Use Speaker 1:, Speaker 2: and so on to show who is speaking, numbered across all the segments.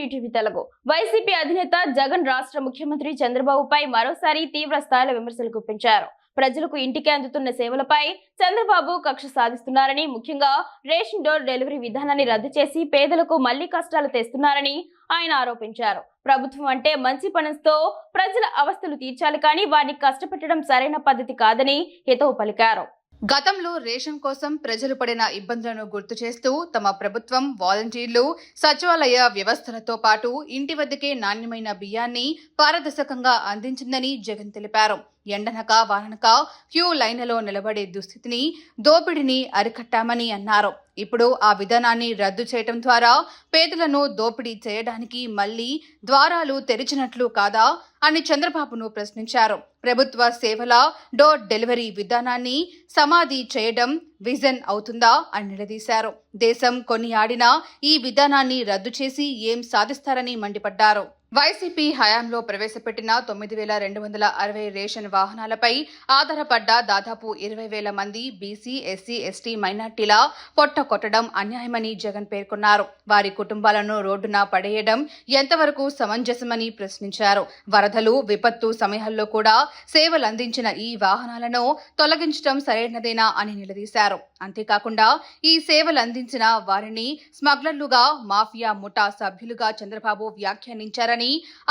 Speaker 1: ETV Telugu YCP అధినేత జగన్ రాష్ట్ర ముఖ్యమంత్రి చంద్రబాబుపై మరోసారి తీవ్ర స్థాయిలో విమర్శలు గుప్పించారు. ప్రజలకు ఇంటికి అందుతున్న సేవలపై చంద్రబాబు కక్ష సాధిస్తున్నారని, ముఖ్యంగా రేషన్ డోర్ డెలివరీ విధానాన్ని రద్దు చేసి పేదలకు మళ్లీ కష్టాలు తెస్తున్నారని ఆయన ఆరోపించారు. ప్రభుత్వం అంటే మంచి పనులతో ప్రజల అవస్థలు తీర్చాలి కానీ వారిని కష్టపెట్టడం సరైన పద్ధతి కాదని హితవు పలికారు.
Speaker 2: గతంలో రేషన్ కోసం ప్రజలు పడిన ఇబ్బందులను గుర్తు చేస్తూ తమ ప్రభుత్వం వాలంటీర్లు, సచివాలయ వ్యవస్థలతో పాటు ఇంటి వద్దకే నాణ్యమైన బియ్యాన్ని పారదర్శకంగా అందించిందని జగన్ తెలిపారు. ఎండనక వాననక క్యూ లైన్లలో నిలబడే దుస్థితిని, దోపిడీని అరికట్టామని అన్నారు. ఇప్పుడు ఆ విధానాన్ని రద్దు చేయడం ద్వారా పేదలను దోపిడీ చేయడానికి మళ్లీ ద్వారాలు తెరిచినట్లు కాదా అని చంద్రబాబును ప్రశ్నించారు. ప్రభుత్వ సేవల డోర్ డెలివరీ విధానాన్ని సమాధి చేయడం విజన్ అవుతుందా అని నిలదీశారు. దేశం కొనియాడిన ఈ విధానాన్ని రద్దు చేసి ఏం సాధిస్తారని మండిపడ్డారు. వైసీపీ హయాంలో ప్రవేశపెట్టిన 9,260 రేషన్ వాహనాలపై ఆధారపడ్డ దాదాపు 20,000 మంది బీసీ, ఎస్సీ, ఎస్టీ మైనార్టీల పొట్ట కొట్టడం అన్యాయమని జగన్ పేర్కొన్నారు. వారి కుటుంబాలను రోడ్డున పడేయడం ఎంతవరకు సమంజసమని ప్రశ్నించారు. వరదలు, విపత్తు సమయాల్లో కూడా సేవలందించిన ఈ వాహనాలను తొలగించడం సరైనదేనా అని నిలదీశారు. అంతేకాకుండా ఈ సేవలందించిన వారిని స్మగ్లర్లుగా, మాఫియా ముఠా సభ్యులుగా చంద్రబాబు వ్యాఖ్యానించారని,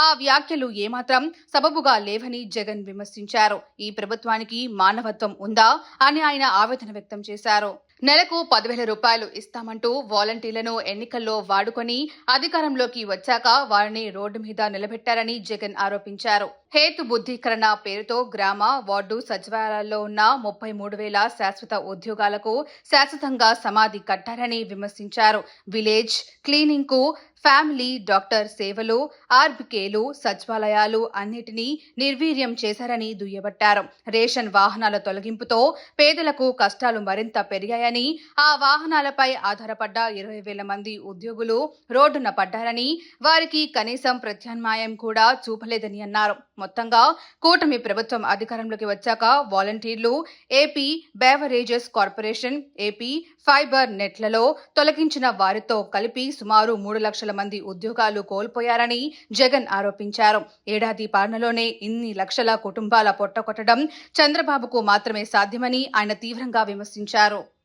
Speaker 2: ఆ వ్యాఖ్యలు ఏమాత్రం సబబుగా లేవని జగన్ విమర్శించారు. ఈ ప్రభుత్వానికి మానవత్వం ఉందా అని ఆయన ఆవేదన వ్యక్తం చేశారు. నెలకు 10,000 రూపాయలు ఇస్తామంటూ వాలంటీర్లను ఎన్నికల్లో వాడుకొని అధికారంలోకి వచ్చాక వారిని రోడ్డు మీద నిలబెట్టారని జగన్ ఆరోపించారు. హేతు బుద్ధీకరణ పేరుతో గ్రామ, వార్డు సచివాలయాల్లో ఉన్న 33,000 శాశ్వత ఉద్యోగాలకు శాశ్వతంగా సమాధి కట్టారని విమర్శించారు. విలేజ్ క్లీనింగ్ కు, ఫ్యామిలీ డాక్టర్ సేవలు, ఆర్బికేలు, సచివాలయాలు అన్నిటినీ నిర్వీర్యం చేశారని దుయ్యబట్టారు. రేషన్ వాహనాల తొలగింపుతో పేదలకు కష్టాలు మరింత పెరిగాయని, ఆ వాహనాలపై ఆధారపడ్డ 20,000 మంది ఉద్యోగులు రోడ్డున పడ్డారని, వారికి కనీసం ప్రత్యామ్నాయం కూడా చూపలేదని అన్నారు. మొత్తంగా కూటమి ప్రభుత్వం అధికారంలోకి వచ్చాక వాలంటీర్లు, AP beverages corporation, AP fibre నెట్లలో తొలగించిన వారితో కలిపి సుమారు 3 లక్షల మంది ఉద్యోగాలు కోల్పోయారని జగన్ ఆరోపించారు. ఏడాది పాలనలోనే ఇన్ని లక్షల కుటుంబాల పొట్టకొట్టడం చంద్రబాబుకు మాత్రమే సాధ్యమని ఆయన తీవ్రంగా విమర్శించారు.